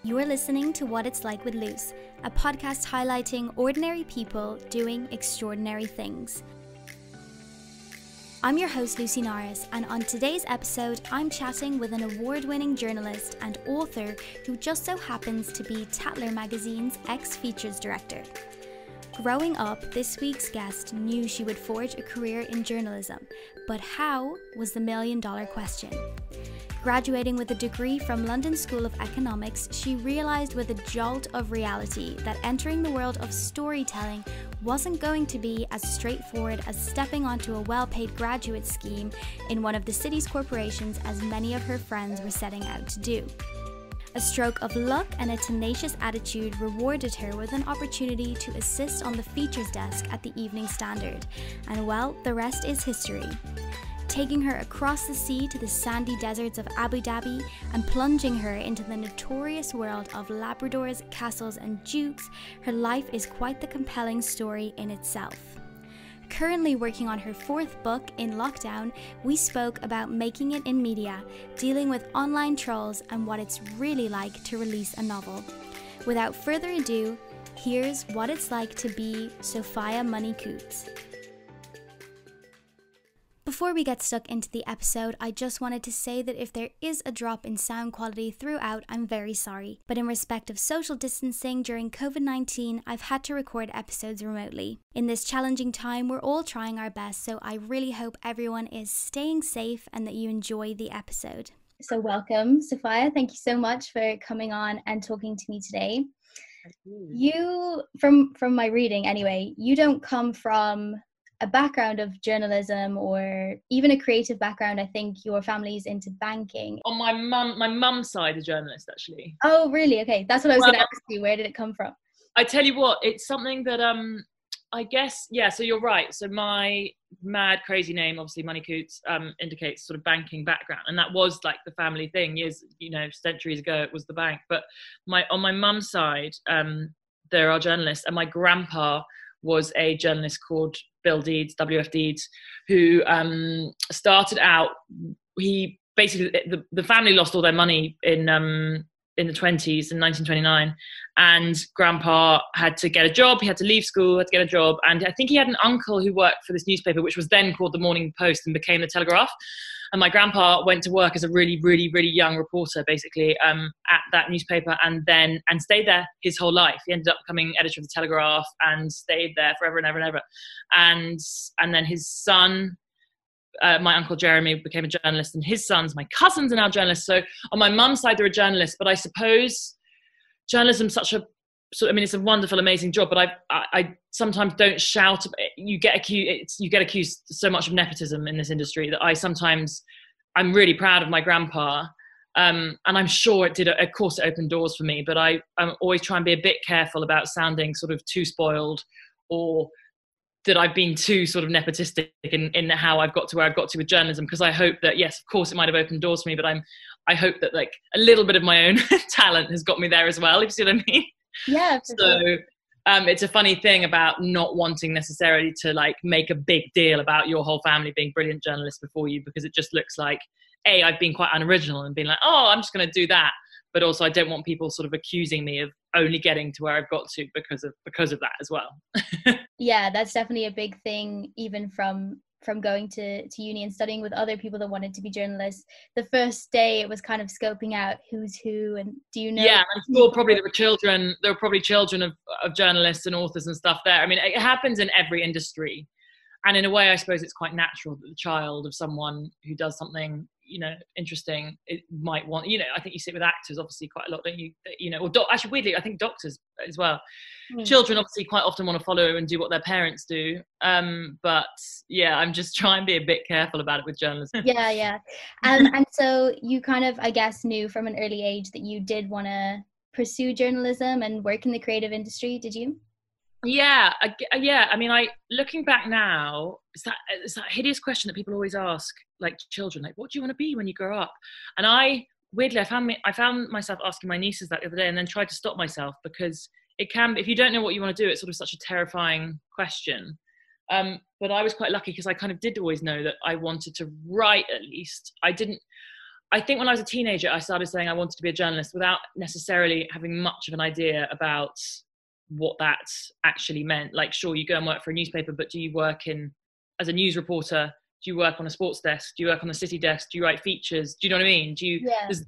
You're listening to What It's Like with Luce, a podcast highlighting ordinary people doing extraordinary things. I'm your host, Lucy Norris, and on today's episode, I'm chatting with an award-winning journalist and author who just so happens to be Tatler magazine's ex-features director. Growing up, this week's guest knew she would forge a career in journalism, but how was the million-dollar question. Graduating with a degree from London School of Economics, she realised with a jolt of reality that entering the world of storytelling wasn't going to be as straightforward as stepping onto a well-paid graduate scheme in one of the city's corporations as many of her friends were setting out to do. A stroke of luck and a tenacious attitude rewarded her with an opportunity to assist on the features desk at the Evening Standard, and well, the rest is history. Taking her across the sea to the sandy deserts of Abu Dhabi and plunging her into the notorious world of Labradors, castles and dukes, her life is quite the compelling story in itself. Currently working on her fourth book in lockdown, we spoke about making it in media, dealing with online trolls and what it's really like to release a novel. Without further ado, here's what it's like to be Sophia Money-Coutts. Before we get stuck into the episode, I just wanted to say that if there is a drop in sound quality throughout, I'm very sorry. But in respect of social distancing during COVID-19, I've had to record episodes remotely. In this challenging time, we're all trying our best, so I really hope everyone is staying safe and that you enjoy the episode. So welcome, Sophia. Thank you so much for coming on and talking to me today. You, from my reading anyway, you don't come from a background of journalism or even a creative background. I think your family's into banking. On my mum's side, a journalist, actually. Oh, really? Okay, that's what I was going to ask you. Where did it come from? I tell you what, it's something that I guess, yeah. So you're right. So my mad, crazy name, obviously Money-Coutts, indicates sort of banking background, and that was like the family thing years, centuries ago. It was the bank. But on my mum's side, there are journalists, and my grandpa was a journalist called Bill Deeds, WF Deeds, who started out. He basically, the family lost all their money in the 20s in 1929, and Grandpa had to get a job. He had to leave school, had to get a job, and I think he had an uncle who worked for this newspaper, which was then called the Morning Post and became the Telegraph. And my grandpa went to work as a really, really, really young reporter, basically, at that newspaper, and stayed there his whole life. He ended up becoming editor of the Telegraph and stayed there forever and ever and ever. And then his son, my uncle Jeremy, became a journalist, and his sons, my cousins, are now journalists. So on my mum's side, they're a journalist, but I suppose journalism's it's a wonderful, amazing job, but I sometimes don't shout. You get accused so much of nepotism in this industry that I'm really proud of my grandpa, and I'm sure it did. Of course, it opened doors for me, but I'm always trying to be a bit careful about sounding sort of too spoiled, or that I've been too sort of nepotistic in how I've got to where I've got to with journalism, because I hope that, yes, of course, it might have opened doors for me, but I hope that like a little bit of my own talent has got me there as well, if you see what I mean. Yeah. Sure. It's a funny thing about not wanting necessarily to like make a big deal about your whole family being brilliant journalists before you, because it just looks like, I've been quite unoriginal and been like, I'm just going to do that. But also I don't want people sort of accusing me of only getting to where I've got to because of that as well. Yeah, that's definitely a big thing, even from going to uni and studying with other people that wanted to be journalists. The first day it was kind of scoping out who's who, and do you know? Yeah, I'm sure probably there were probably children of journalists and authors and stuff there. I mean, it happens in every industry. And in a way, I suppose it's quite natural that the child of someone who does something, interesting, it might want, I think you see it with actors, obviously, quite a lot, don't you? Or actually, weirdly, I think doctors as well. Children obviously quite often want to follow and do what their parents do. But yeah, I'm just trying to be a bit careful about it with journalism. Yeah. And so you kind of, I guess, knew from an early age that you did want to pursue journalism and work in the creative industry, did you? Yeah. I mean, looking back now, it's that hideous question that people always ask, like children, like, what do you want to be when you grow up? And weirdly, I found myself asking my nieces that the other day, and then tried to stop myself, because it can, if you don't know what you want to do, it's sort of such a terrifying question. But I was quite lucky, because I kind of did always know that I wanted to write. At least I didn't. I think when I was a teenager, I started saying I wanted to be a journalist without necessarily having much of an idea about what that actually meant. Like, sure, you go and work for a newspaper, but do you work as a news reporter? Do you work on a sports desk? Do you work on the city desk? Do you write features? Do you know what I mean? There's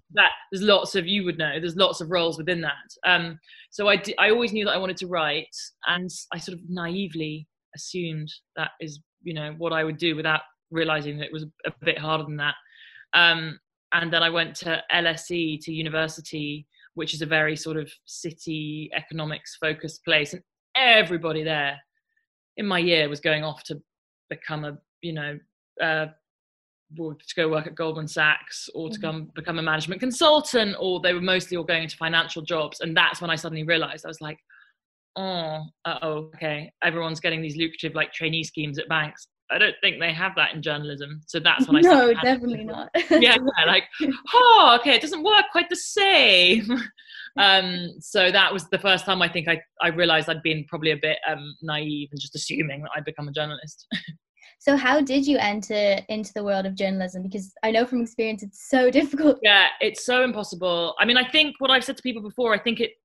lots of, you would know, there's lots of roles within that. So I always knew that I wanted to write, and I sort of naively assumed that is, what I would do, without realizing that it was a bit harder than that. And then I went to LSE, to university, which is a very sort of city economics focused place. And everybody there in my year was going off to become to go work at Goldman Sachs, or to become a management consultant, or they were mostly all going into financial jobs. And that's when I suddenly realized, I was like, okay, everyone's getting these lucrative like trainee schemes at banks. I don't think they have that in journalism. So that's when I started. No, definitely not. Yeah, like, okay, it doesn't work quite the same. So that was the first time I think I realized I'd been probably a bit naive and just assuming that I'd become a journalist. So how did you enter into the world of journalism? Because I know from experience it's so difficult. Yeah, it's so impossible. I mean, I think what I've said to people before, I think it's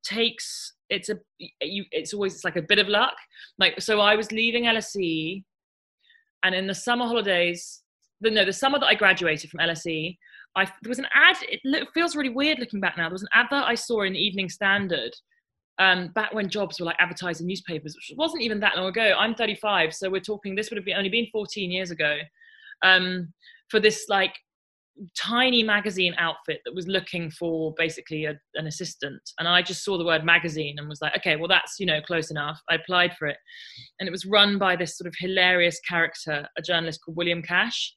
like a bit of luck. Like, so I was leaving LSE, and in the summer holidays, the summer that I graduated from LSE, there was an ad. It feels really weird looking back now. There was an advert I saw in the Evening Standard, back when jobs were like advertised in newspapers, which wasn't even that long ago. I'm 35, so we're talking, this would have only been 14 years ago, for this like tiny magazine outfit that was looking for basically an assistant. And I just saw the word magazine and was like, okay, well that's, close enough. I applied for it. And it was run by this sort of hilarious character, a journalist called William Cash,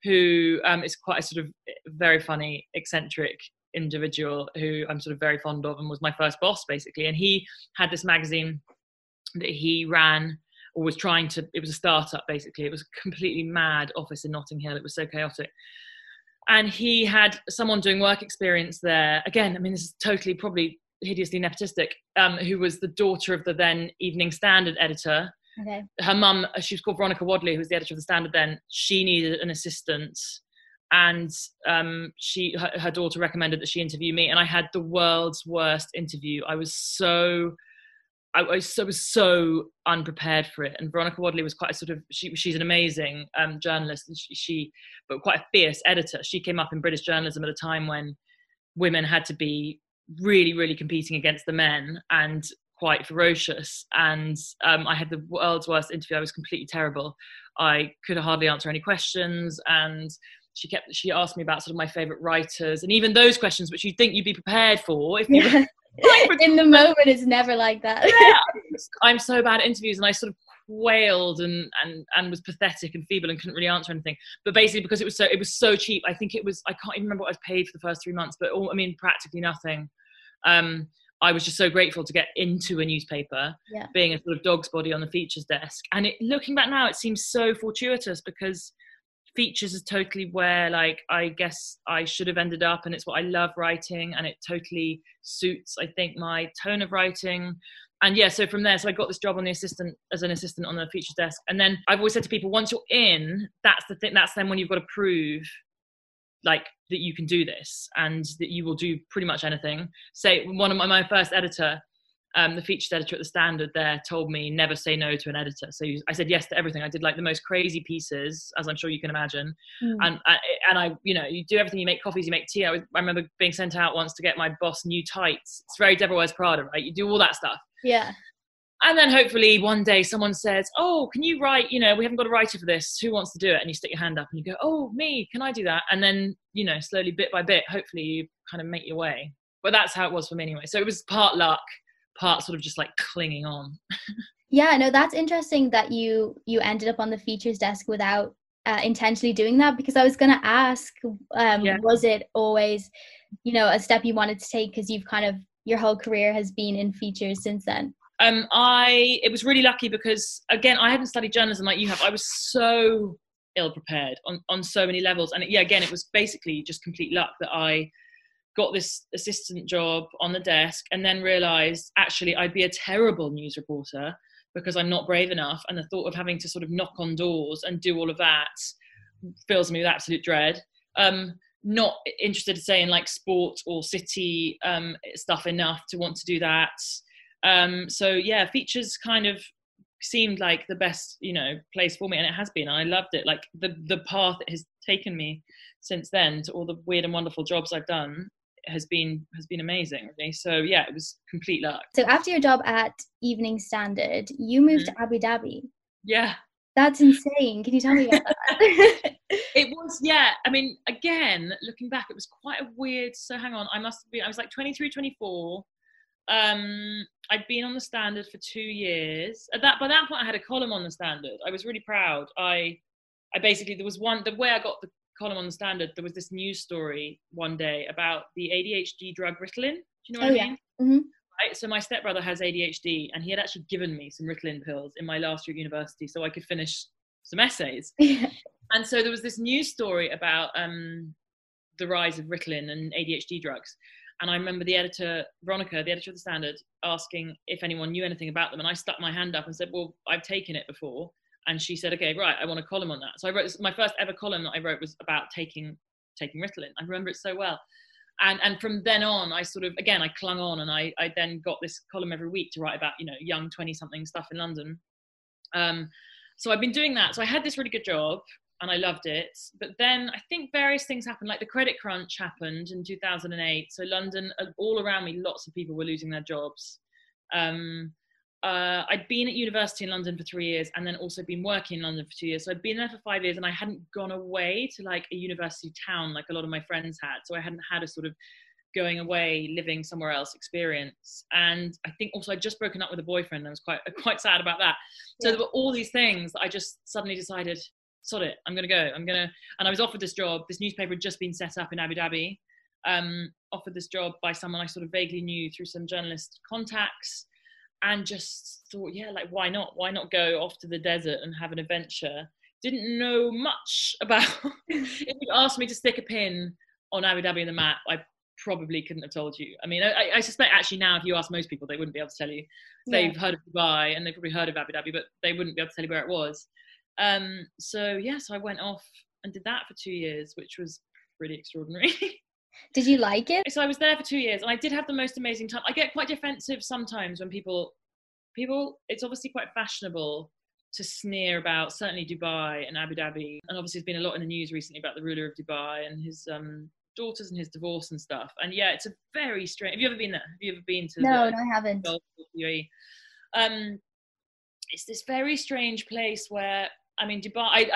who is quite a sort of very funny, eccentric individual who I'm sort of very fond of, and was my first boss basically. And he had this magazine that he ran, or was trying to, it was a startup basically. It was a completely mad office in Notting Hill. It was so chaotic. And he had someone doing work experience there. Again, I mean, this is totally probably hideously nepotistic, who was the daughter of the then Evening Standard editor. Okay. Her mum, she was called Veronica Wadley, who was the editor of the Standard then. She needed an assistant, and her daughter recommended that she interview me, and I had the world's worst interview. I was so unprepared for it. And Veronica Wadley was quite a sort of, she's an amazing journalist, and she but quite a fierce editor. She came up in British journalism at a time when women had to be really, really competing against the men, and quite ferocious. And I had the world's worst interview. I was completely terrible. I could hardly answer any questions, and she asked me about sort of my favorite writers, and even those questions which you'd think you'd be prepared for if you in the moment it's never like that. Yeah. I'm so bad at interviews, and I sort of quailed and was pathetic and feeble and couldn't really answer anything. But basically, because it was so cheap, I think I can't even remember what I was paid for the first 3 months, but practically nothing. I was just so grateful to get into a newspaper, being a sort of dog's body on the features desk. And looking back now, it seems so fortuitous, because features is totally where, like, I guess I should have ended up, and it's what I love writing, and it totally suits, I think, my tone of writing. And yeah, so from there, so I got this job as an assistant on the features desk. And then I've always said to people, once you're in, that's the thing, that's then when you've got to prove like that you can do this, and that you will do pretty much anything. Say one of my first editor, the features editor at the Standard there, told me never say no to an editor. So I said yes to everything. I did like the most crazy pieces, as I'm sure you can imagine. And I, you do everything. You make coffees, you make tea. I remember being sent out once to get my boss new tights. It's very Devil Wears Prada, right? You do all that stuff. Yeah. And then hopefully one day someone says, oh, can you write, we haven't got a writer for this. Who wants to do it? And you stick your hand up and you go, oh, me, can I do that? And then, slowly bit by bit, hopefully you kind of make your way. But that's how it was for me anyway. So it was part luck, part sort of just like clinging on. Yeah, no, that's interesting that you ended up on the features desk without intentionally doing that, because I was going to ask, was it always, a step you wanted to take, because you've kind of, your whole career has been in features since then? It was really lucky, because again, I hadn't studied journalism like you have. I was so ill prepared on so many levels. And it was basically just complete luck that I got this assistant job on the desk, and then realized actually I'd be a terrible news reporter because I'm not brave enough. And the thought of having to sort of knock on doors and do all of that fills me with absolute dread. not interested, say, in like sport or city stuff enough to want to do that. So yeah, features kind of seemed like the best, you know, place for me, and it has been. I loved it. Like the path it has taken me since then to all the weird and wonderful jobs I've done has been amazing, really. So yeah, it was complete luck. So after your job at Evening Standard, you moved to Abu Dhabi. Yeah. That's insane. Can you tell me about that? It was, yeah. I mean, again, looking back, it was quite a weird. So hang on, I was like 23, 24. I'd been on the Standard for 2 years. By that point, I had a column on the Standard. I was really proud. I basically, there was the way I got the column on the Standard, there was this news story one day about the ADHD drug Ritalin. Do you know what I mean? Yeah. Mm-hmm. Right, so my stepbrother has ADHD, and he had actually given me some Ritalin pills in my last year at university so I could finish some essays. Yeah. And so there was this news story about the rise of Ritalin and ADHD drugs. And I remember the editor, Veronica, the editor of the Standard, asking if anyone knew anything about them. And I stuck my hand up and said, well, I've taken it before. And she said, okay, right, I want a column on that. So I wrote my first ever column that I wrote was about taking Ritalin. I remember it so well. And from then on, I sort of, again, I clung on, and I then got this column every week to write about, you know, young 20-something stuff in London. So I've been doing that. So I had this really good job and I loved it. But then I think various things happened, like the credit crunch happened in 2008. So London, all around me, lots of people were losing their jobs. I'd been at university in London for 3 years, and then also been working in London for 2 years. So I'd been there for 5 years, and I hadn't gone away to like a university town like a lot of my friends had. So I hadn't had a sort of going away, living somewhere else experience. And I think also I'd just broken up with a boyfriend. I was quite sad about that. So there were all these things that I just suddenly decided, sod it, I'm going to go. And I was offered this job. This newspaper had just been set up in Abu Dhabi. Offered this job by someone I sort of vaguely knew through some journalist contacts. And just thought, yeah, like, why not? Why not go off to the desert and have an adventure? Didn't know much about, if you asked me to stick a pin on Abu Dhabi in the map, I probably couldn't have told you. I mean, I suspect actually now if you ask most people, they wouldn't be able to tell you. They've heard of Dubai and they've probably heard of Abu Dhabi, but they wouldn't be able to tell you where it was. So I went off and did that for 2 years, which was pretty extraordinary. Did you like it? So I was there for 2 years, and I did have the most amazing time. I get quite defensive sometimes when people, it's obviously quite fashionable to sneer about certainly Dubai and Abu Dhabi. And obviously there's been a lot in the news recently about the ruler of Dubai and his daughters and his divorce and stuff. And yeah, it's a very strange, have you ever been there? Have you ever been to No, I haven't. UAE? It's this very strange place where, I mean, Dubai,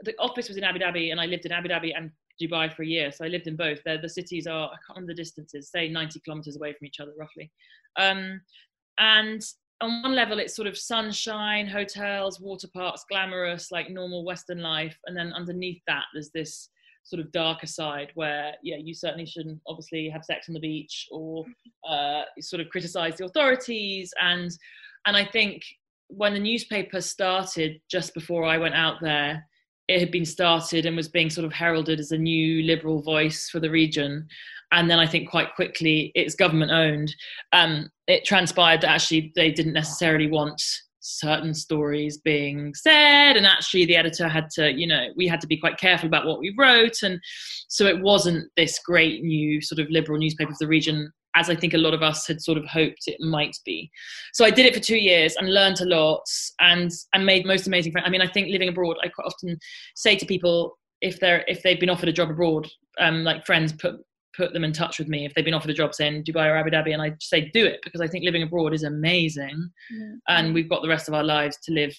the office was in Abu Dhabi, and I lived in Abu Dhabi and Dubai for a year. So I lived in both. The cities are, I can't remember the distances, say 90 kilometers away from each other roughly. And on one level, it's sort of sunshine, hotels, water parks, glamorous, like normal Western life. And then underneath that, there's this sort of darker side where, yeah, you certainly shouldn't obviously have sex on the beach or sort of criticize the authorities. And I think when the newspaper started just before I went out there, it had been started and was being sort of heralded as a new liberal voice for the region. And then I think quite quickly it's government owned. It transpired that actually they didn't necessarily want certain stories being said. And actually the editor had to, we had to be quite careful about what we wrote. And so it wasn't this great new sort of liberal newspaper for the region, as I think a lot of us had sort of hoped it might be. So I did it for 2 years and learned a lot and made most amazing friends. I mean, I think living abroad, I quite often say to people, if they've been offered a job abroad, like friends put them in touch with me if they've been offered a job, say in Dubai or Abu Dhabi, and I say do it, because I think living abroad is amazing. Mm-hmm. And we've got the rest of our lives to live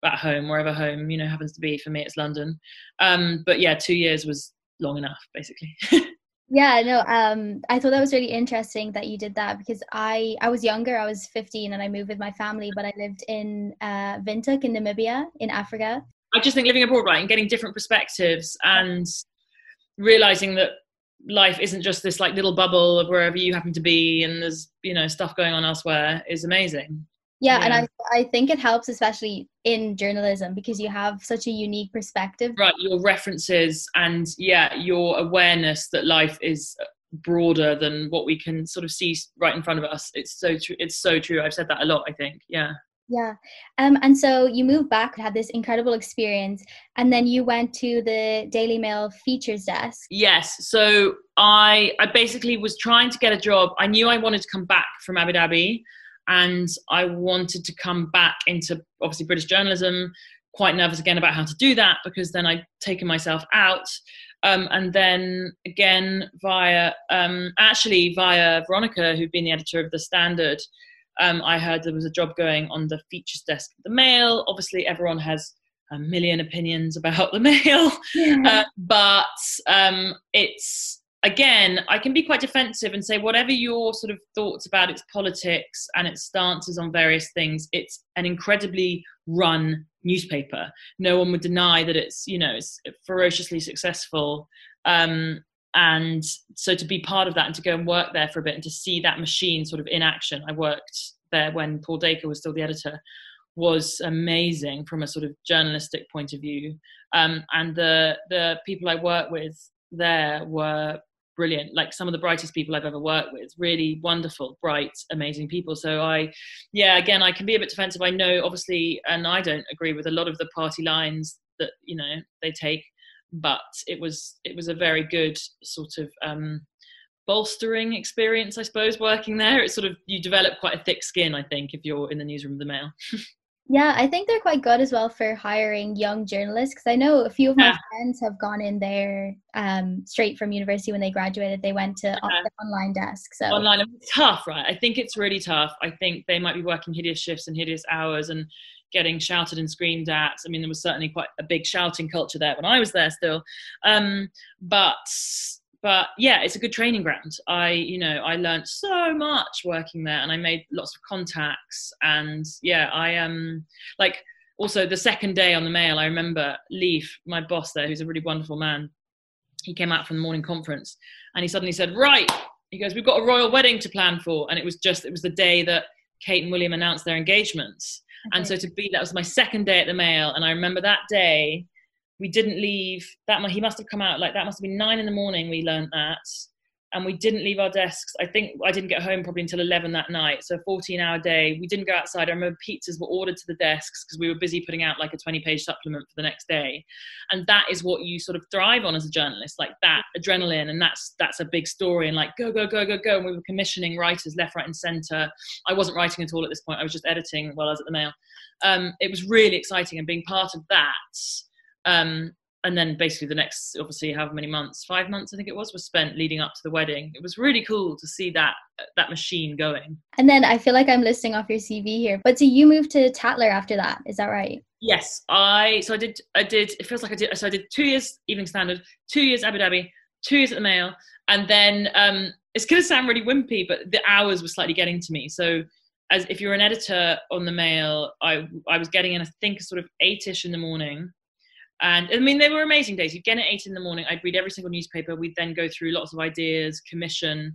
at home, wherever home, happens to be. For me, it's London. But yeah, 2 years was long enough, basically. Yeah, no, I thought that was really interesting that you did that, because I was younger. I was 15 and I moved with my family, but I lived in Windhoek in Namibia in Africa. I just think living abroad, right, and getting different perspectives and realizing that life isn't just this like little bubble of wherever you happen to be, and there's stuff going on elsewhere, is amazing. Yeah, and I think it helps, especially in journalism, because you have such a unique perspective. Right, your references and your awareness that life is broader than what we can sort of see right in front of us. It's so true. It's so true. I've said that a lot, I think. Yeah. Yeah. And so you moved back, had this incredible experience, and then you went to the Daily Mail features desk. Yes. So I basically was trying to get a job. I knew I wanted to come back from Abu Dhabi, and I wanted to come back into obviously British journalism. Quite nervous again about how to do that, because then I'd taken myself out. And then again via Veronica, who'd been the editor of The Standard, I heard there was a job going on the features desk of the Mail. Obviously, everyone has a million opinions about the Mail, but it's, again, I can be quite defensive and say whatever your sort of thoughts about its politics and its stances on various things, it's an incredibly run newspaper. No one would deny that it's, you know, it's ferociously successful. And so to be part of that and to go and work there for a bit and to see that machine sort of in action, I worked there when Paul Dacre was still the editor, was amazing from a sort of journalistic point of view. And the people I worked with there were brilliant, like some of the brightest people I've ever worked with, really wonderful, bright, amazing people. So again, I can be a bit defensive. I know, obviously, and I don't agree with a lot of the party lines that, you know, they take, but it was a very good sort of bolstering experience, I suppose, working there. It's sort of, you develop quite a thick skin, I think, if you're in the newsroom of the Mail. Yeah, I think they're quite good as well for hiring young journalists, because I know a few of my friends have gone in there straight from university when they graduated. They went to the online desk. So online, it's tough, right? I think it's really tough. I think they might be working hideous shifts and hideous hours and getting shouted and screamed at. I mean, there was certainly quite a big shouting culture there when I was there still. But yeah, it's a good training ground. I learned so much working there, and I made lots of contacts. And yeah, like, also the second day on the Mail, I remember Leaf, my boss there, who's a really wonderful man, he came out from the morning conference and he suddenly said, right, he goes, we've got a royal wedding to plan for. And it was the day that Kate and William announced their engagements. Okay. And so that was my second day at the Mail. And I remember that day, we didn't leave he must have come out, like, that must have been 9 a.m. we learned that. And we didn't leave our desks. I think I didn't get home probably until 11 that night. So a 14-hour day. We didn't go outside. I remember pizzas were ordered to the desks because we were busy putting out like a 20-page supplement for the next day. And that is what you sort of thrive on as a journalist, like that adrenaline. And that's a big story. And like, go, go, go, go, go. And we were commissioning writers left, right, and center. I wasn't writing at all at this point. I was just editing while I was at the Mail. It was really exciting, and being part of that. And then basically the next, obviously, however many months, 5 months, I think it was spent leading up to the wedding. It was really cool to see that machine going. And then I feel like I'm listing off your CV here, but so you moved to Tatler after that, is that right? Yes, I did, it feels like I did, so I did 2 years Evening Standard, 2 years Abu Dhabi, 2 years at the Mail, and then it's going to sound really wimpy, but the hours were slightly getting to me. So as if you're an editor on the Mail, I was getting in, I think, sort of 8ish in the morning. And I mean, they were amazing days. You'd get at 8 in the morning. I'd read every single newspaper. We'd then go through lots of ideas, commission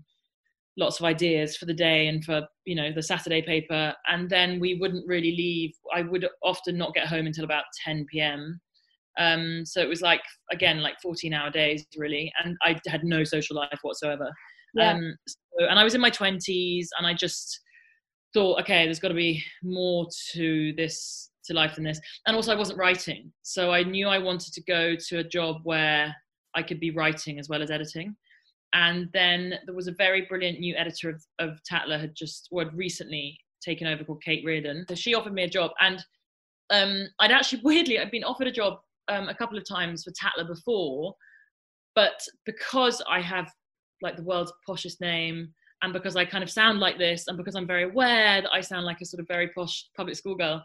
lots of ideas for the day and for, you know, the Saturday paper. And then we wouldn't really leave. I would often not get home until about 10 p.m. So it was like, again, like 14-hour days, really. And I had no social life whatsoever. Yeah. And I was in my 20s, and I just thought, okay, there's got to be more to this, to life than this. And also I wasn't writing. So I knew I wanted to go to a job where I could be writing as well as editing. And then there was a very brilliant new editor of Tatler had recently taken over, called Kate Reardon. So she offered me a job, and I'd been offered a job a couple of times for Tatler before, but because I have like the world's poshest name, and because I kind of sound like this, and because I'm very aware that I sound like a sort of very posh public school girl,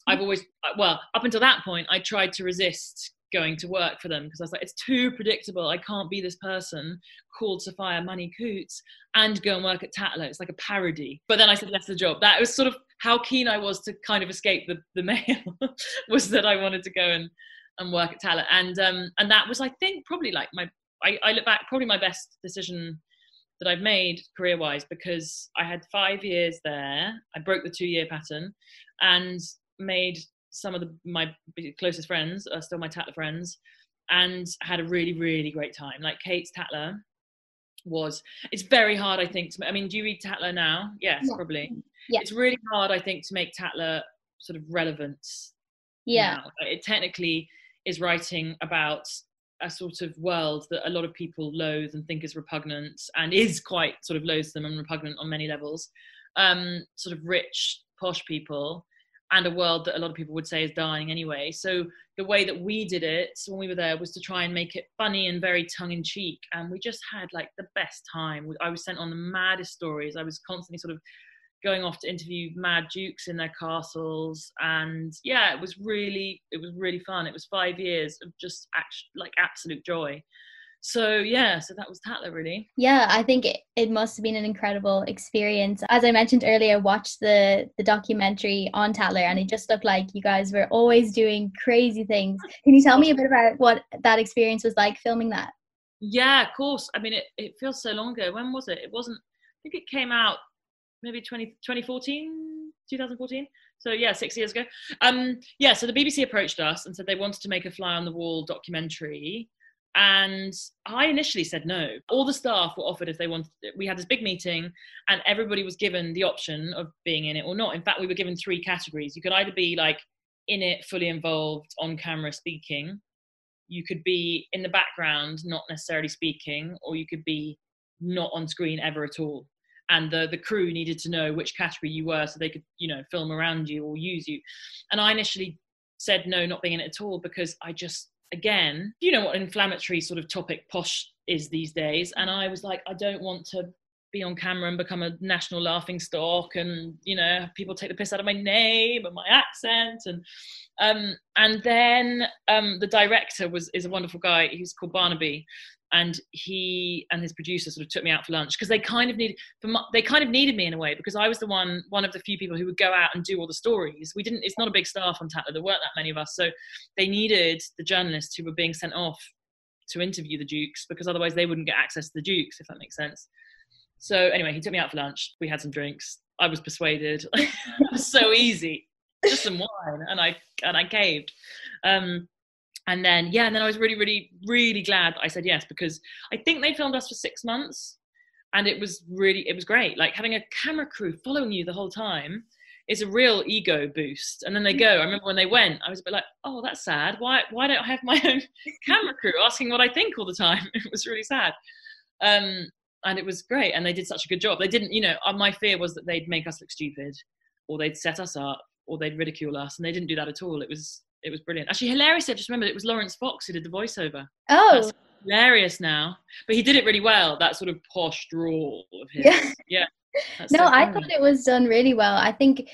I've always, up until that point, I tried to resist going to work for them, because I was like, it's too predictable. I can't be this person called Sophia Money-Coutts and go and work at Tatler. It's like a parody. But then I said, that's the job. That was sort of how keen I was to kind of escape the Mail, was that I wanted to go and work at Tatler. And that was, I think, probably like I look back, probably my best decision that I've made career-wise, because I had 5 years there. I broke the 2-year pattern and made some of my closest friends are still my Tatler friends, and had a really, really great time. Like Kate's Tatler it's very hard, I think, do you read Tatler now? Yes, yeah. Probably. Yeah. It's really hard, I think, to make Tatler sort of relevant Yeah. now. It technically is writing about a sort of world that a lot of people loathe and think is repugnant, and is quite sort of loathsome and repugnant on many levels. Sort of rich, posh people, and a world that a lot of people would say is dying anyway. So the way that we did it when we were there was to try and make it funny and very tongue-in-cheek, and we just had like the best time. I was sent on the maddest stories. I was constantly sort of going off to interview mad dukes in their castles, and yeah, it was really fun. It was 5 years of just like absolute joy. So yeah, so that was Tatler, really. Yeah, I think it must have been an incredible experience. As I mentioned earlier, I watched the documentary on Tatler, and it just looked like you guys were always doing crazy things. Can you tell me a bit about what that experience was like filming that? Yeah, of course. I mean, it feels so long ago. When was it? It wasn't, I think it came out maybe 2014. So yeah, 6 years ago. Yeah, so the BBC approached us and said they wanted to make a fly on the wall documentary. And I initially said no. All the staff were offered if they wanted. We had this big meeting and everybody was given the option of being in it or not. In fact, we were given 3 categories. You could either be like in it, fully involved, on camera speaking. You could be in the background, not necessarily speaking, or you could be not on screen ever at all. And the crew needed to know which category you were so they could, film around you or use you. And I initially said no, not being in it at all, because I just, again, you know what an inflammatory sort of topic posh is these days. And I was like, I don't want to be on camera and become a national laughing stock, and people take the piss out of my name and my accent. And then the director is a wonderful guy. He's called Barnaby, and he and his producer sort of took me out for lunch because they kind of needed me in a way, because I was one of the few people who would go out and do all the stories. It's not a big staff on Tatler, there weren't that many of us, so they needed the journalists who were being sent off to interview the dukes, because otherwise they wouldn't get access to the dukes, if that makes sense. So anyway, he took me out for lunch. We had some drinks. I was persuaded. It was so easy, just some wine, and I caved. And then I was really, really, really glad that I said yes, because I think they filmed us for 6 months, and it was great. Like, having a camera crew following you the whole time is a real ego boost. And then they go. I remember when they went, I was a bit like, oh, that's sad. Why don't I have my own camera crew asking what I think all the time? It was really sad. And it was great, and they did such a good job. They didn't, my fear was that they'd make us look stupid, or they'd set us up, or they'd ridicule us, and they didn't do that at all. It was brilliant. Actually, hilarious. I just remembered it was Lawrence Fox who did the voiceover. Oh, that's hilarious now, but he did it really well. That sort of posh drawl of his. Yeah. No, so I thought it was done really well. I think,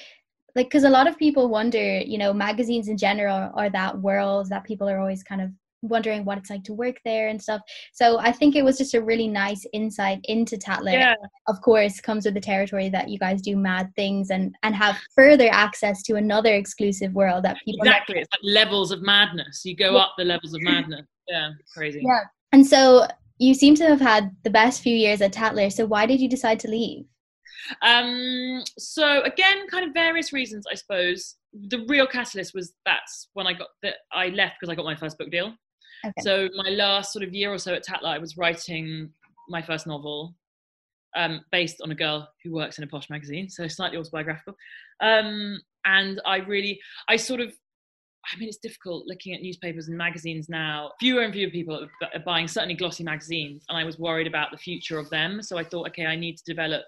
like, because a lot of people wonder, magazines in general are that world that people are always kind of wondering what it's like to work there and stuff. So I think it was just a really nice insight into Tatler. Yeah. Of course, comes with the territory that you guys do mad things and have further access to another exclusive world that people exactly. It's like levels of madness. You go up the levels of madness. Yeah, crazy. Yeah, and so you seem to have had the best few years at Tatler. So why did you decide to leave? So again, kind of various reasons, I suppose. The real catalyst was that's when I left because I got my first book deal. Okay. So my last sort of year or so at Tatler, I was writing my first novel, based on a girl who works in a posh magazine, so slightly autobiographical. And it's difficult looking at newspapers and magazines now. Fewer and fewer people are buying certainly glossy magazines, and I was worried about the future of them. So I thought, okay, I need to develop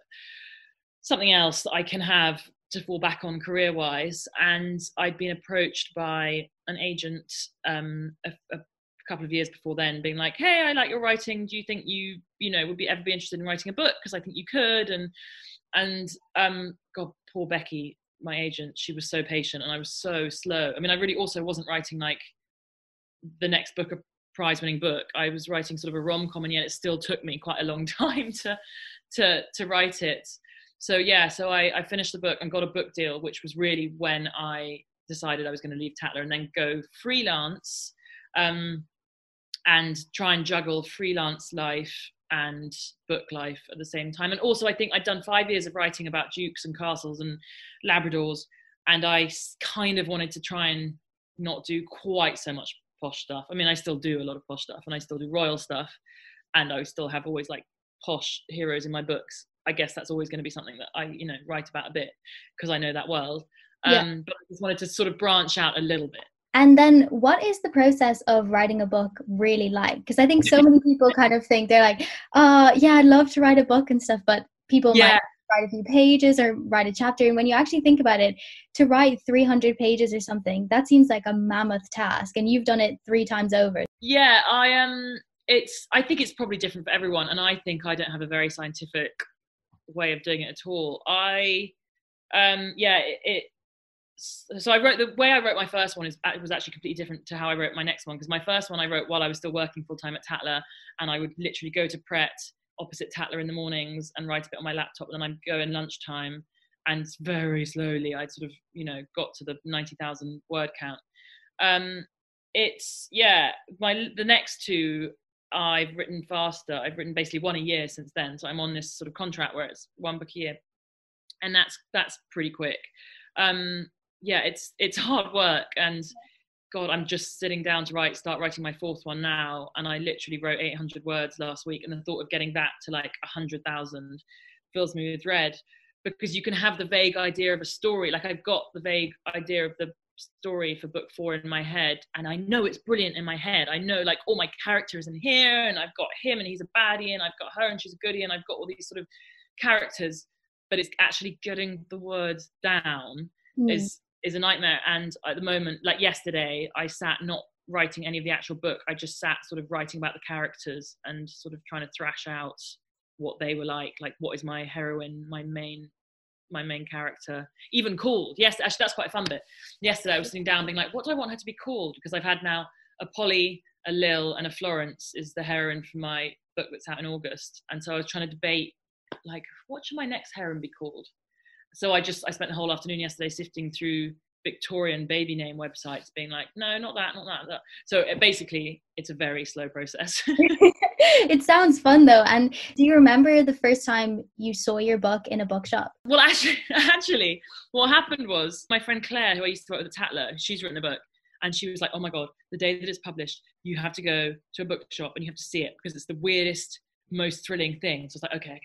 something else that I can have to fall back on career-wise. And I'd been approached by an agent a couple of years before then, being like, hey, I like your writing, do you think you would ever be interested in writing a book, because I think you could. And God, poor Becky, my agent, she was so patient, and I was so slow. I mean, I really also wasn't writing like the next book, a prize-winning book. I was writing sort of a rom-com, and yet it still took me quite a long time to write it. So I finished the book and got a book deal, which was really when I decided I was going to leave Tatler and then go freelance, and try and juggle freelance life and book life at the same time. And also, I think I'd done 5 years of writing about dukes and castles and Labradors, and I kind of wanted to try and not do quite so much posh stuff. I mean, I still do a lot of posh stuff, and I still do royal stuff, and I still have always like posh heroes in my books. I guess that's always going to be something that I, write about a bit, because I know that world. But I just wanted to sort of branch out a little bit. And then what is the process of writing a book really like? Because I think so many people kind of think they're like, yeah, I'd love to write a book and stuff, but people might write a few pages or write a chapter. And when you actually think about it, to write 300 pages or something, that seems like a mammoth task. And you've done it 3 times over. Yeah, I think it's probably different for everyone. And I think I don't have a very scientific way of doing it at all. So the way I wrote my first one was actually completely different to how I wrote my next one, because my first one I wrote while I was still working full-time at Tatler, and I would literally go to Pret opposite Tatler in the mornings and write a bit on my laptop, and then I'd go in lunchtime, and very slowly I'd sort of, got to the 90,000 word count. The next 2 I've written faster. I've written basically 1 a year since then, so I'm on this sort of contract where it's 1 book a year, and that's pretty quick. It's hard work, and God, I'm just sitting down to start writing my 4th one now, and I literally wrote 800 words last week, and the thought of getting that to like 100,000 fills me with dread, because you can have the vague idea of a story. Like, I've got the vague idea of the story for book 4 in my head, and I know it's brilliant in my head. I know like all my characters in here, and I've got him and he's a baddie, and I've got her and she's a goodie, and I've got all these sort of characters, but it's actually getting the words down is a nightmare. And at the moment, like yesterday, I sat not writing any of the actual book. I just sat sort of writing about the characters and sort of trying to thrash out what they were like what is my heroine, my main character even called. Yes, actually that's quite a fun bit. Yesterday I was sitting down being like, what do I want her to be called? Because I've had now a Polly, a Lil, and a Florence is the heroine for my book that's out in August. And so I was trying to debate, like, what should my next heroine be called? So I spent the whole afternoon yesterday sifting through Victorian baby name websites, being like, no, not that. So basically it's a very slow process. It sounds fun though. And do you remember the first time you saw your book in a bookshop? Well, actually what happened was my friend Claire, who I used to work with at Tatler, she's written a book, and she was like, oh my God, the day that it's published, you have to go to a bookshop and you have to see it, because it's the weirdest, most thrilling thing. So it's like, okay.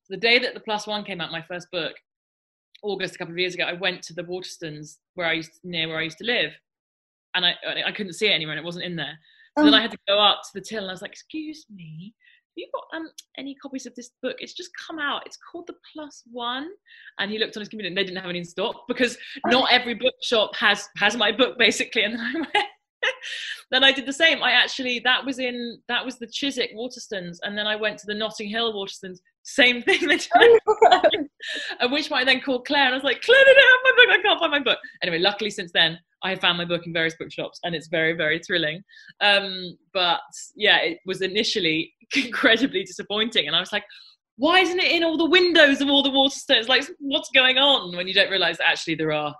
So the day that the +1 came out, my first book, August a couple of years ago, I went to the Waterstones near where I used to live, and I couldn't see it anywhere, and it wasn't in there. So then I had to go up to the till, and I was like, excuse me, have you got any copies of this book? It's just come out. It's called the +1. And he looked on his computer, and they didn't have any in stock, because not every bookshop has my book, basically. And then I went, then I did the same. That was the Chiswick Waterstones, and then I went to the Notting Hill Waterstones. Same thing. At which point I then called Claire, and I was like, Claire, I don't have my book. I can't find my book. Anyway, luckily since then I have found my book in various bookshops, and it's very, very thrilling. But yeah, it was initially incredibly disappointing, and I was like, why isn't it in all the windows of all the Waterstones? Like, what's going on? When you don't realise that actually there are,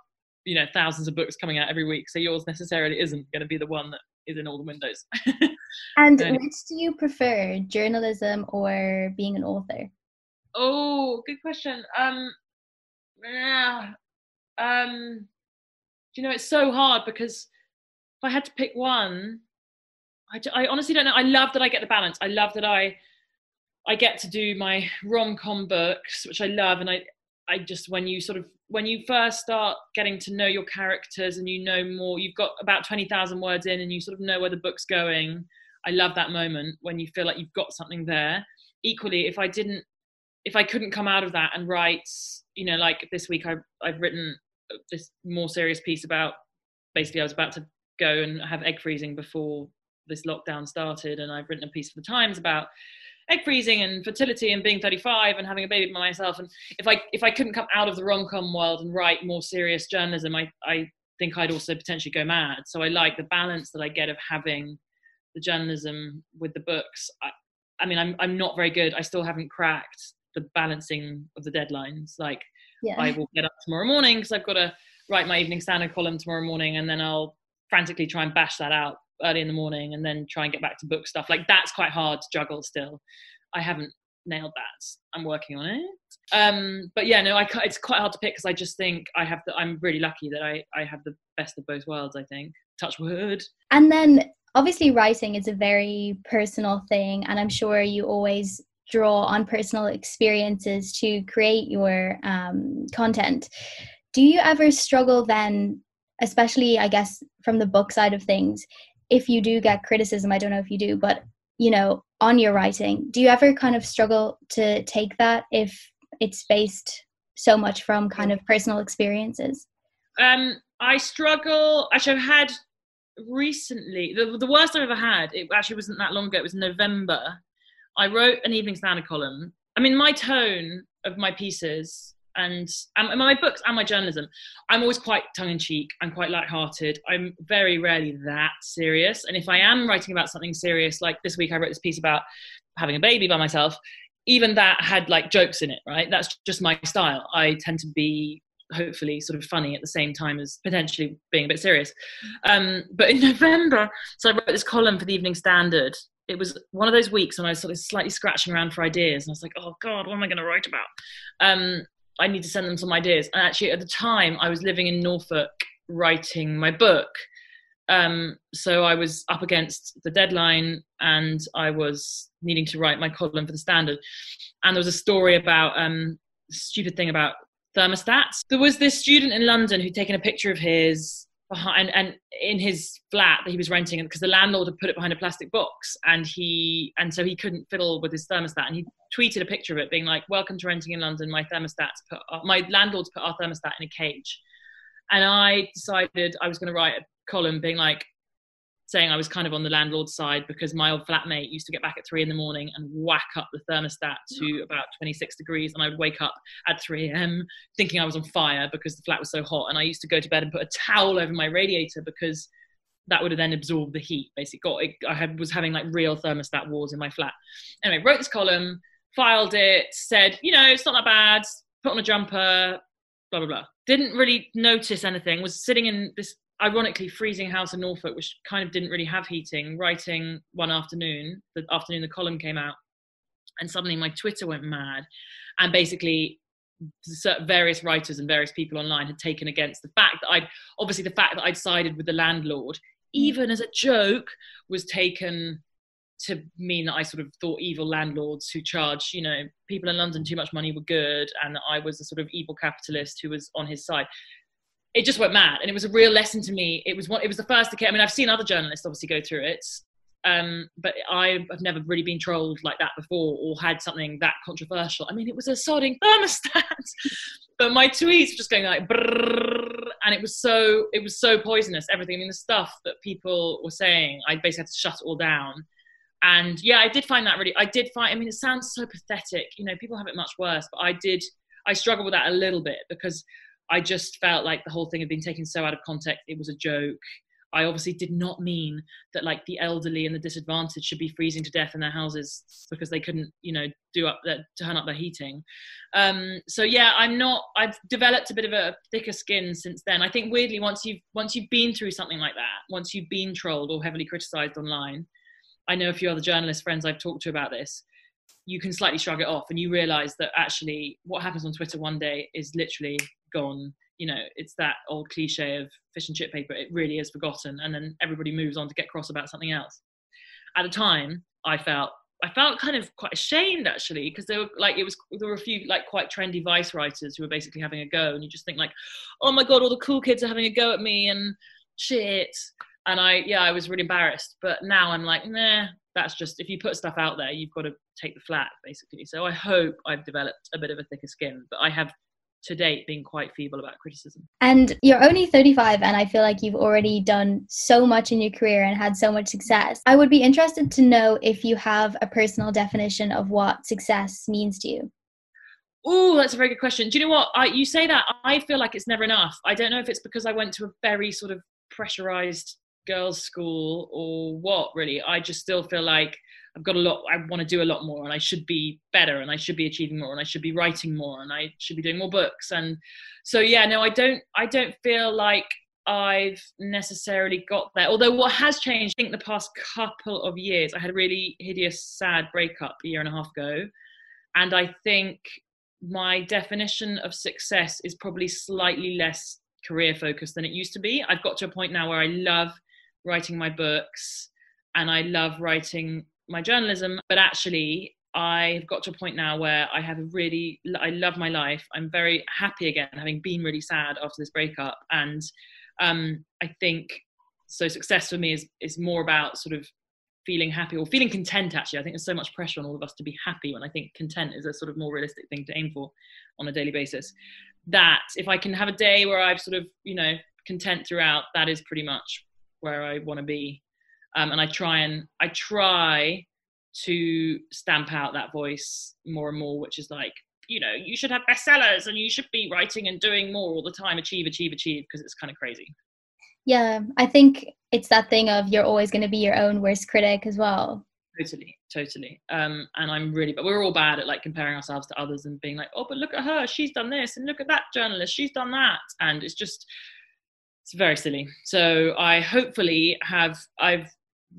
thousands of books coming out every week, so yours necessarily isn't going to be the one that is in all the windows. And which do you prefer, journalism or being an author? Oh, good question. It's so hard, because if I had to pick one, I honestly don't know. I love that I get the balance. I love that I get to do my rom-com books, which I love, and I just, when you first start getting to know your characters and more, you've got about 20,000 words in and you sort of know where the book's going. I love that moment when you feel like you've got something there. Equally, if I couldn't come out of that and write, like this week I've written this more serious piece about, basically I was about to go and have egg freezing before this lockdown started, and I've written a piece for the Times about egg freezing and fertility and being 35 and having a baby by myself. And if I couldn't come out of the rom-com world and write more serious journalism, I think I'd also potentially go mad. So I like the balance that I get of having the journalism with the books. I mean, I'm not very good. I still haven't cracked the balancing of the deadlines. Like, I will get up tomorrow morning because I've got to write my Evening Standard column tomorrow morning, and then I'll frantically try and bash that out early in the morning, and then try and get back to book stuff. Like, that's quite hard to juggle still. I haven't nailed that. I'm working on it. But yeah, no, it's quite hard to pick, because I just think I'm really lucky that I have the best of both worlds, I think. Touch wood. And then obviously writing is a very personal thing, and I'm sure you always draw on personal experiences to create your content. Do you ever struggle then, especially I guess from the book side of things, if you do get criticism, I don't know if you do, but you know, on your writing, do you ever kind of struggle to take that if it's based so much from kind of personal experiences? I struggle. Actually, I've had recently, the worst I've ever had, it actually wasn't that long ago, it was November. I wrote an Evening Standard column. I mean, my tone of my pieces and my books and my journalism, I'm always quite tongue-in-cheek. I'm quite lighthearted. I'm very rarely that serious. And if I am writing about something serious, like this week I wrote this piece about having a baby by myself, even that had like jokes in it, right? That's just my style. I tend to be hopefully sort of funny at the same time as potentially being a bit serious. But in November, so I wrote this column for the Evening Standard. It was one of those weeks when I was sort of slightly scratching around for ideas, and I was like, oh God, what am I going to write about? I need to send them some ideas. And actually at the time I was living in Norfolk writing my book. So I was up against the deadline and I was needing to write my column for the Standard. And there was a story about stupid thing about thermostats. There was this student in London who'd taken a picture of his behind and in his flat that he was renting, because the landlord had put it behind a plastic box, and so he couldn't fiddle with his thermostat, and he tweeted a picture of it being like, welcome to renting in London, my landlord's put our thermostat in a cage. And I decided I was going to write a column being like, saying I was kind of on the landlord's side, because my old flatmate used to get back at 3 a.m. and whack up the thermostat to about 26 degrees. And I would wake up at 3 a.m. thinking I was on fire because the flat was so hot. And I used to go to bed and put a towel over my radiator because that would have then absorbed the heat. Basically, was having like real thermostat wars in my flat. Anyway, wrote this column, filed it, said, you know, it's not that bad, put on a jumper, blah, blah, blah. Didn't really notice anything, was sitting in this ironically freezing house in Norfolk, which kind of didn't really have heating, writing one afternoon, the afternoon the column came out, and suddenly my Twitter went mad, and basically various writers and various people online had taken against the fact that I'd sided with the landlord, even as a joke, was taken to mean that I sort of thought evil landlords who charge, you know, people in London too much money were good, and that I was a sort of evil capitalist who was on his side. It just went mad, and it was a real lesson to me. It was the first I mean, I've seen other journalists obviously go through it, but I've never really been trolled like that before, or had something that controversial. I mean, it was a sodding thermostat, but my tweets were just going like, brrr, and it was so poisonous, everything. I mean, the stuff that people were saying, I basically had to shut it all down. And yeah, I mean, it sounds so pathetic, you know, people have it much worse, but I struggled with that a little bit, because I just felt like the whole thing had been taken so out of context. It was a joke. I obviously did not mean that like the elderly and the disadvantaged should be freezing to death in their houses because they couldn't, you know, turn up their heating. So yeah, I've developed a bit of a thicker skin since then. I think weirdly, once you've been through something like that, once you've been trolled or heavily criticized online, I know a few other journalist friends I've talked to about this, you can slightly shrug it off, and you realize that actually what happens on Twitter one day is literally gone. You know, it's that old cliche of fish and chip paper. It really is forgotten, and then everybody moves on to get cross about something else. At the time, I felt kind of quite ashamed, actually, because there were a few like quite trendy Vice writers who were basically having a go, and you just think like, oh my God, all the cool kids are having a go at me and shit. And I was really embarrassed. But now I'm like, nah, that's just, if you put stuff out there, you've got to take the flak, basically. So I hope I've developed a bit of a thicker skin, but I have to date been quite feeble about criticism. And you're only 35, and I feel like you've already done so much in your career and had so much success. I would be interested to know if you have a personal definition of what success means to you. Oh, that's a very good question. Do you know what? You say that, I feel like it's never enough. I don't know if it's because I went to a very sort of pressurized girls' school or what, really. I just still feel like I've got a lot, I want to do a lot more, and I should be better, and I should be achieving more, and I should be writing more, and I should be doing more books. And so, yeah, no, I don't feel like I've necessarily got there. Although what has changed, I think the past couple of years, I had a really hideous, sad breakup a year and a half ago. And I think my definition of success is probably slightly less career focused than it used to be. I've got to a point now where I love writing my books and I love writing my journalism, but actually I've got to a point now where I love my life. I'm very happy again, having been really sad after this breakup. And I think so success for me is more about sort of feeling happy or feeling content. Actually, I think there's so much pressure on all of us to be happy, when I think content is a sort of more realistic thing to aim for on a daily basis. That if I can have a day where I've sort of, you know, content throughout, that is pretty much where I want to be. And I try to stamp out that voice more and more, which is like, you know, you should have bestsellers and you should be writing and doing more all the time, achieve, because it's kind of crazy. Yeah, I think it's that thing of you're always going to be your own worst critic as well. Totally. And but we're all bad at like comparing ourselves to others and being like, oh, but look at her, she's done this, and look at that journalist, she's done that. And it's very silly. So I've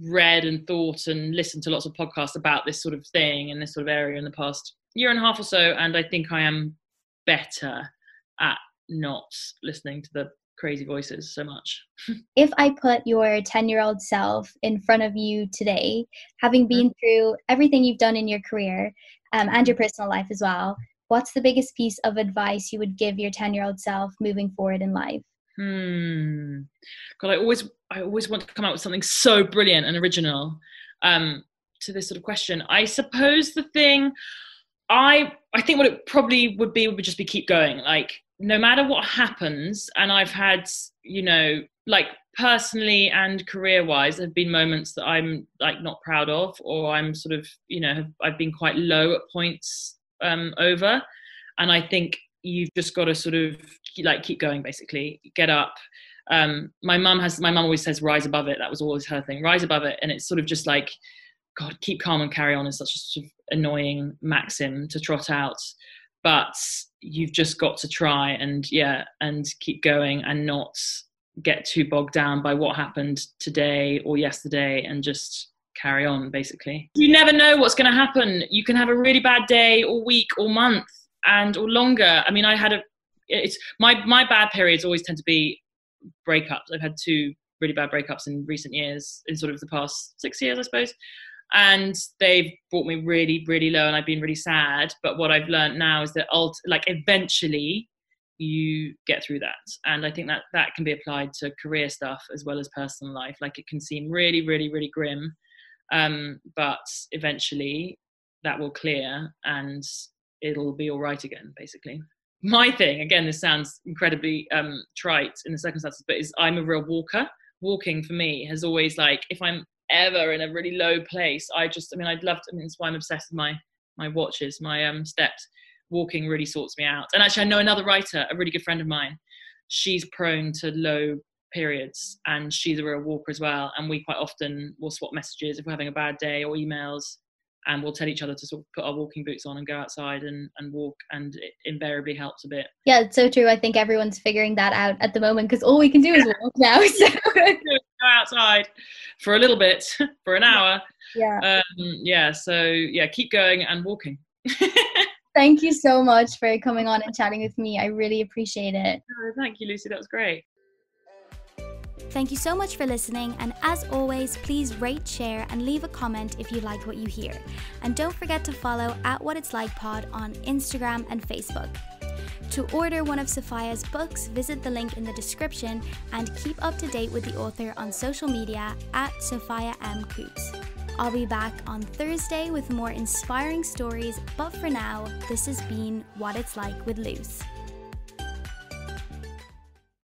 read and thought and listened to lots of podcasts about this sort of thing and this sort of area in the past year and a half or so. And I think I am better at not listening to the crazy voices so much. If I put your 10-year-old self in front of you today, having been through everything you've done in your career and your personal life as well, what's the biggest piece of advice you would give your 10-year-old self moving forward in life? God, I always want to come out with something so brilliant and original to this sort of question. I suppose the thing I think what it probably would just be keep going. Like, no matter what happens, and I've had, you know, like personally and career-wise, there have been moments that I'm like not proud of, or I'm sort of, you know, I've been quite low at points over, and I think you've just got to sort of like keep going, basically get up. My mum always says rise above it. That was always her thing, rise above it. And it's sort of just like, God, keep calm and carry on is such a sort of annoying maxim to trot out, but you've just got to try and keep going and not get too bogged down by what happened today or yesterday, and just carry on, basically. You never know what's going to happen. You can have a really bad day or week or month or longer. I mean, my bad periods always tend to be breakups. I've had 2 really bad breakups in recent years, in sort of the past 6 years, I suppose. And they've brought me really, really low, and I've been really sad. But what I've learned now is that eventually you get through that. And I think that can be applied to career stuff as well as personal life. Like, it can seem really, really, really grim, but eventually that will clear and it'll be all right again, basically. My thing, again, this sounds incredibly trite in the circumstances, but I'm a real walker. Walking for me has always, like, if I'm ever in a really low place, that's why I'm obsessed with my watches, my steps. Walking really sorts me out. And actually, I know another writer, a really good friend of mine, she's prone to low periods, and she's a real walker as well. And we quite often will swap messages if we're having a bad day, or emails, and we'll tell each other to sort of put our walking boots on and go outside and walk, and it invariably helps a bit. Yeah, it's so true. I think everyone's figuring that out at the moment, because all we can do is walk now. So. Go outside for a little bit, for an hour. Yeah. Keep going and walking. Thank you so much for coming on and chatting with me. I really appreciate it. Oh, thank you, Lucy. That was great. Thank you so much for listening, and as always, please rate, share and leave a comment if you like what you hear. And don't forget to follow @WhatIt'sLikePod on Instagram and Facebook. To order one of Sophia's books, visit the link in the description, and keep up to date with the author on social media @Sophia Money-Coutts. I'll be back on Thursday with more inspiring stories, but for now, this has been What It's Like with Luce.